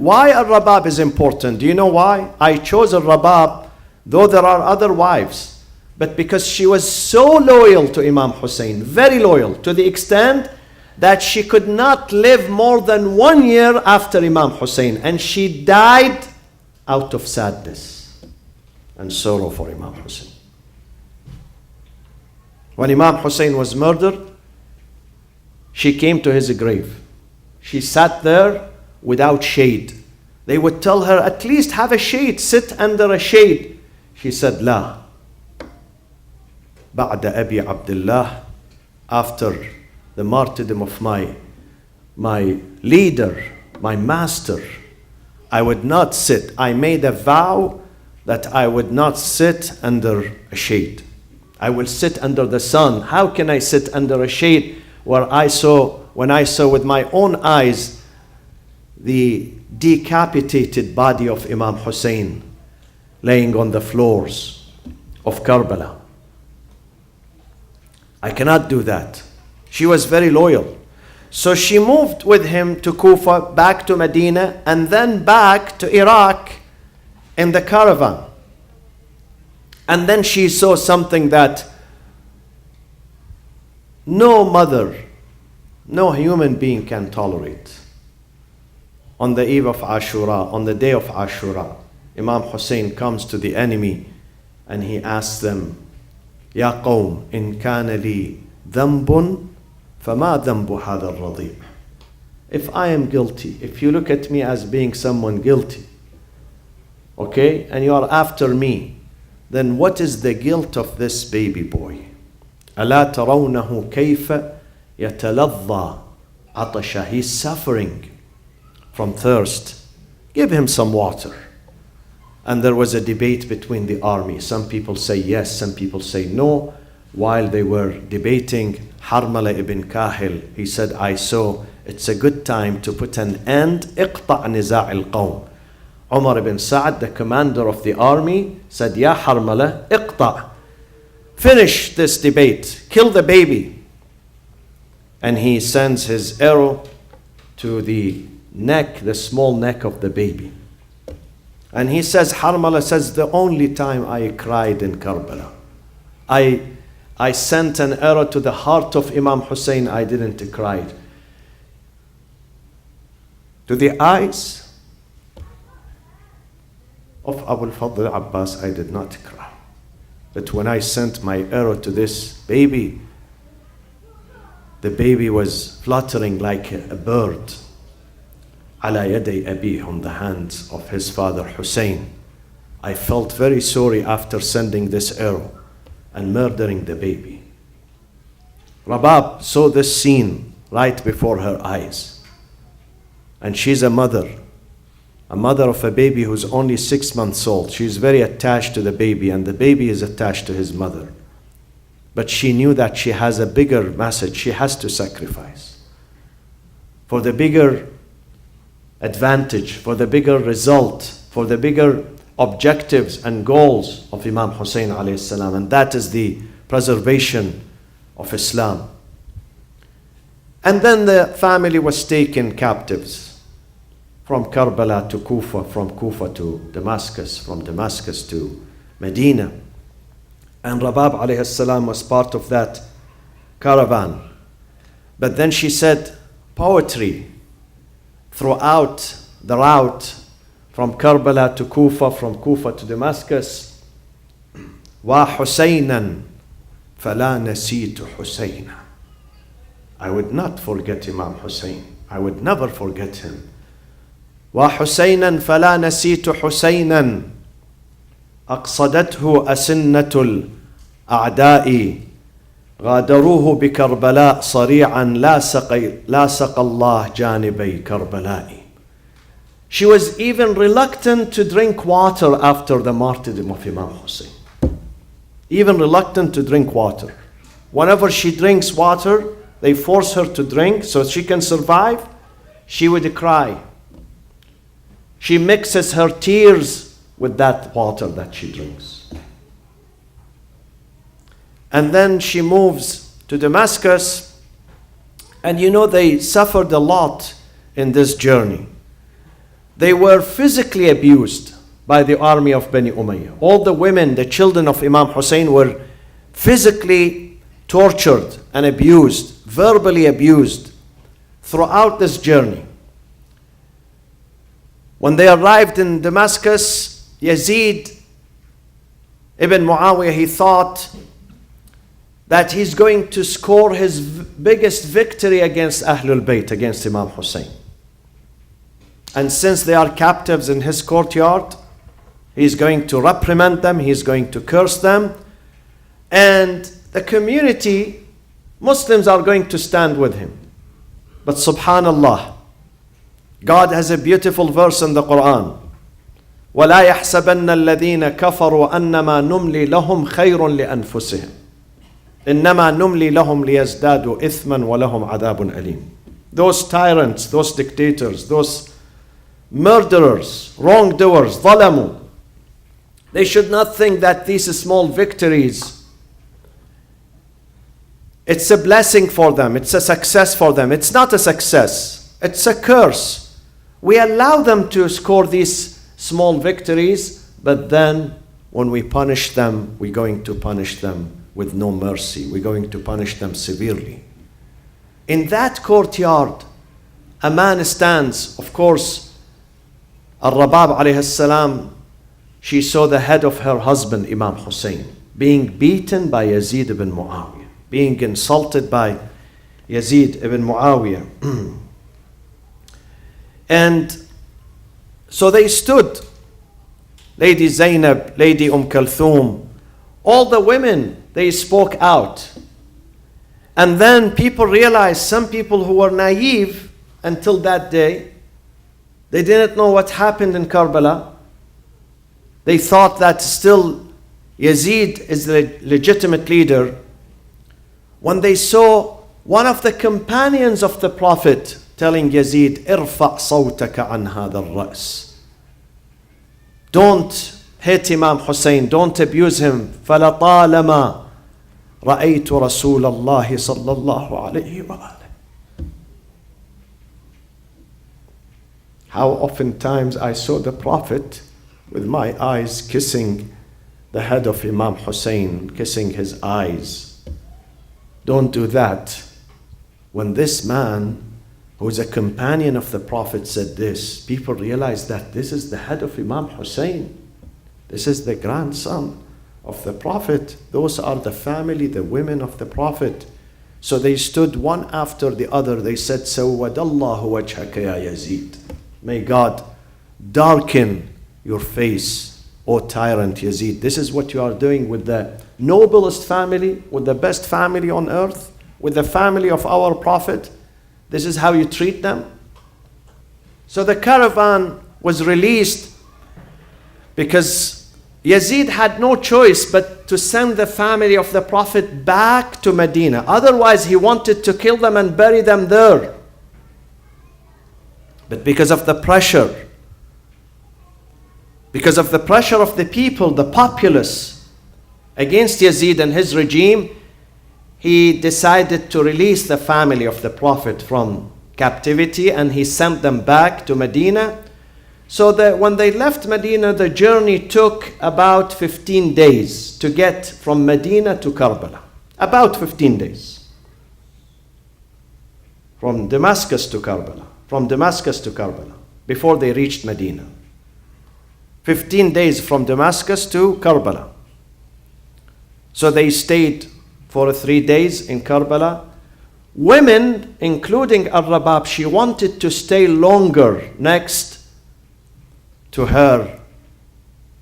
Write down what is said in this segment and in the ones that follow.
Why Al-Rabab is important? Do you know why? I chose Al-Rabab, though there are other wives, but because she was so loyal to Imam Husayn, very loyal, to the extent that she could not live more than 1 year after Imam Husayn, and she died out of sadness and sorrow for Imam Husayn. When Imam Husayn was murdered, she came to his grave. She sat there without shade. They would tell her, at least have a shade, sit under a shade. She said, La. Ba'da Abi Abdullah, after the martyrdom of my leader, my master, I would not sit. I made a vow that I would not sit under a shade. I will sit under the sun. How can I sit under a shade when I saw with my own eyes the decapitated body of Imam Husayn laying on the floors of Karbala? I cannot do that. She was very loyal. So she moved with him to Kufa, back to Medina, and then back to Iraq in the caravan. And then she saw something that no mother, no human being can tolerate. On the eve of Ashura, on the day of Ashura, Imam Husayn comes to the enemy and he asks them, Ya qawm, in kana li dhanbun, fama dhanbu hadha al-radib. If I am guilty, if you look at me as being someone guilty, okay, and you are after me, then what is the guilt of this baby boy? ألا ترونه كيف يتلظى عطشا. He's suffering from thirst. Give him some water. And there was a debate between the army. Some people say yes, some people say no. While they were debating, Harmala ibn Kahil, he said, I saw it's a good time to put an end. اقطع نزاع القوم. Umar ibn Sa'd, the commander of the army, said, Ya Harmala, اقطع. Finish this debate. Kill the baby. And he sends his arrow to the neck, the small neck of the baby. And he says, Harmala says, the only time I cried in Karbala, I sent an arrow to the heart of Imam Husayn, I didn't cry. To the eyes of Abu al-Fadl Abbas, I did not cry. But when I sent my arrow to this baby, the baby was fluttering like a bird. Ala yaday abi, on the hands of his father Hussein. I felt very sorry after sending this arrow and murdering the baby. Rabab saw this scene right before her eyes. And she's a mother of a baby who's only 6 months old. She's very attached to the baby, and the baby is attached to his mother. But she knew that she has a bigger message. She has to sacrifice for the bigger advantage, for the bigger result, for the bigger objectives and goals of Imam Husayn alayhi salam, and that is the preservation of Islam. And then the family was taken captives from Karbala to Kufa, from Kufa to Damascus, from Damascus to Medina. And Rubab alayhi salam was part of that caravan. But then she said poetry throughout the route from Karbala to Kufa, from Kufa to Damascus. Wa Husaynan fala nasitu Husayna. I would not forget Imam Husayn. I would never forget him. Wa Husaynan fala nasitu Husaynan. أقصدته أسنة الأعداء غادروه بكربلاء صريعا لا سقى الله جانبي كربلاء. She was even reluctant to drink water after the martyrdom of Imam Husayn. Even reluctant to drink water. Whenever she drinks water, they force her to drink so she can survive. She would cry. She mixes her tears with that water that she drinks. And then she moves to Damascus, and you know they suffered a lot in this journey. They were physically abused by the army of Bani Umayyah. All the women, the children of Imam Husayn were physically tortured and abused, verbally abused throughout this journey. When they arrived in Damascus, Yazid ibn Muawiyah, he thought that he's going to score his biggest victory against Ahlul Bayt, against Imam Husayn. And since they are captives in his courtyard, he's going to reprimand them, he's going to curse them, and the community, Muslims, are going to stand with him. But subhanallah, God has a beautiful verse in the Quran. وَلَا يَحْسَبَنَّ الَّذِينَ كَفَرُوا أَنَّمَا نُمْلِي لَهُمْ خَيْرٌ لِأَنفُسِهِمْ إِنَّمَا نُمْلِي لَهُمْ لِيَزْدَادُوا إِثْمًا وَلَهُمْ عَذَابٌ أَلِيمٌ. Those tyrants, those dictators, those murderers, wrongdoers, ظلموا, they should not think that these small victories, it's a blessing for them, it's a success for them. It's not a success, it's a curse. We allow them to score these small victories, but then when we punish them, we're going to punish them with no mercy. We're going to punish them severely. In that courtyard, a man stands. Of course, Rubab alayhi salam, she saw the head of her husband, Imam Husayn, being beaten by Yazid ibn Muawiyah, being insulted by Yazid ibn Muawiyah. And so they stood. Lady Zainab, Lady Kulthum, all the women, they spoke out. And then people realized, some people who were naive until that day, they didn't know what happened in Karbala. They thought that still Yazid is the legitimate leader. When they saw one of the companions of the Prophet telling Yazid, "Irfa' sawtaka an hadha al-ra's." Don't hit Imam Husayn, don't abuse him. فَلَطَالَمَا رَأَيْتُ رَسُولَ اللَّهِ صَلَّى اللَّهُ عَلَيْهِ وَآلِهِ. How oftentimes I saw the Prophet with my eyes kissing the head of Imam Husayn, kissing his eyes. Don't do that. When this man, who is a companion of the Prophet, said this, people realized that this is the head of Imam Husayn. This is the grandson of the Prophet. Those are the family, the women of the Prophet. So they stood one after the other. They said, سَوَّدَ اللَّهُ وَجْهَكَ يَا Yazid. May God darken your face, O tyrant Yazid. This is what you are doing with the noblest family, with the best family on earth, with the family of our Prophet. This is how you treat them? So the caravan was released because Yazid had no choice but to send the family of the Prophet back to Medina. Otherwise, he wanted to kill them and bury them there. But because of the pressure of the people, the populace, against Yazid and his regime, he decided to release the family of the Prophet from captivity, and he sent them back to Medina. So that when they left Medina, the journey took about 15 days to get from Medina to Karbala. About 15 days. From Damascus to Karbala, before they reached Medina. 15 days from Damascus to Karbala. So they stayed for 3 days in Karbala. Women, including Rubab, she wanted to stay longer next to her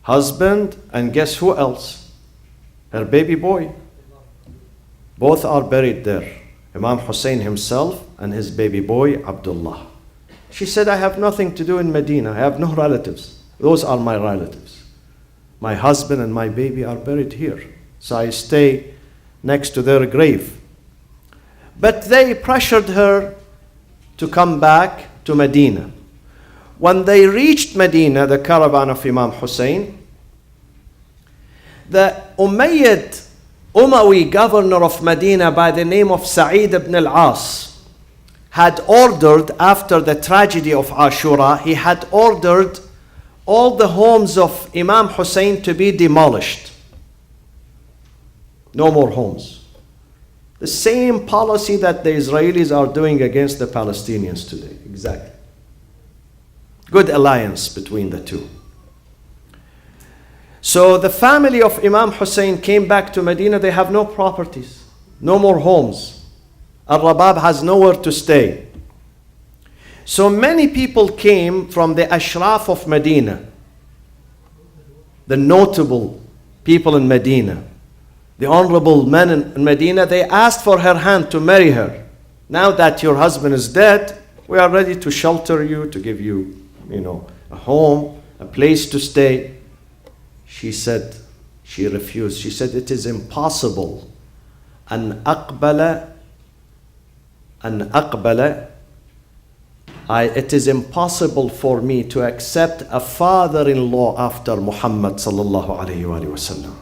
husband, and guess who else? Her baby boy. Both are buried there. Imam Husayn himself and his baby boy, Abdullah. She said, I have nothing to do in Medina. I have no relatives. Those are my relatives. My husband and my baby are buried here. So I stay next to their grave. But they pressured her to come back to Medina. When they reached Medina, the caravan of Imam Husayn, the Umayyad Umawi governor of Medina by the name of Sa'id ibn al-As had ordered, after the tragedy of Ashura, he had ordered all the homes of Imam Husayn to be demolished. No more homes. The same policy that the Israelis are doing against the Palestinians today. Exactly. Good alliance between the two. So the family of Imam Husayn came back to Medina. They have no properties, no more homes. Rubab has nowhere to stay. So many people came from the Ashraf of Medina, the notable people in Medina, the honorable men in Medina. They asked for her hand to marry her. Now that your husband is dead, we are ready to shelter you, to give you, a home, a place to stay. She said, she refused. She said, it is impossible. It is impossible for me to accept a father-in-law after Muhammad sallallahu alayhi wa sallam.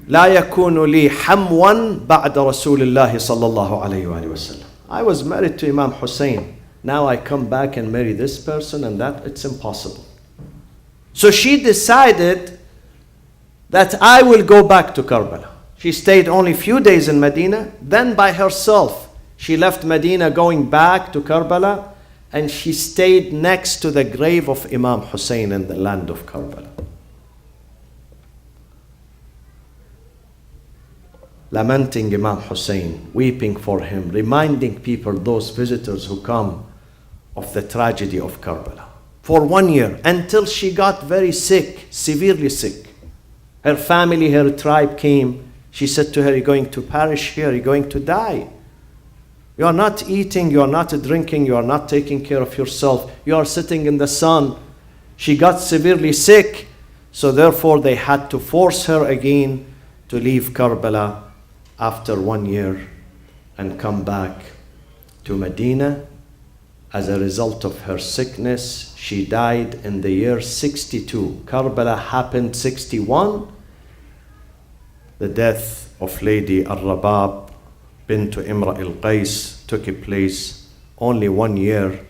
لا يكون لي حموا بعد رسول الله صلى الله عليه وآله وسلم. I was married to Imam Husayn. Now I come back and marry this person and that, it's impossible. So she decided that I will go back to Karbala. She stayed only a few days in Medina. Then by herself, she left Medina going back to Karbala, and she stayed next to the grave of Imam Husayn in the land of Karbala. Lamenting Imam Husayn, weeping for him, reminding people, those visitors who come, of the tragedy of Karbala. For 1 year, until she got very sick, severely sick. Her family, her tribe came. She said to her, you're going to perish here, you're going to die. You are not eating, you are not drinking, you are not taking care of yourself. You are sitting in the sun. She got severely sick, so therefore they had to force her again to leave Karbala after 1 year and come back to Medina. As a result of her sickness, she died in the year 62. Karbala happened 61. The death of Lady Rabab bint Imra al-Qais took place only 1 year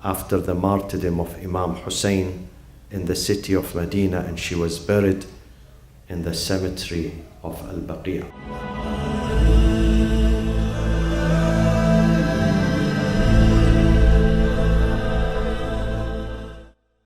after the martyrdom of Imam Husayn in the city of Medina, and she was buried in the cemetery of Al-Baqiyah.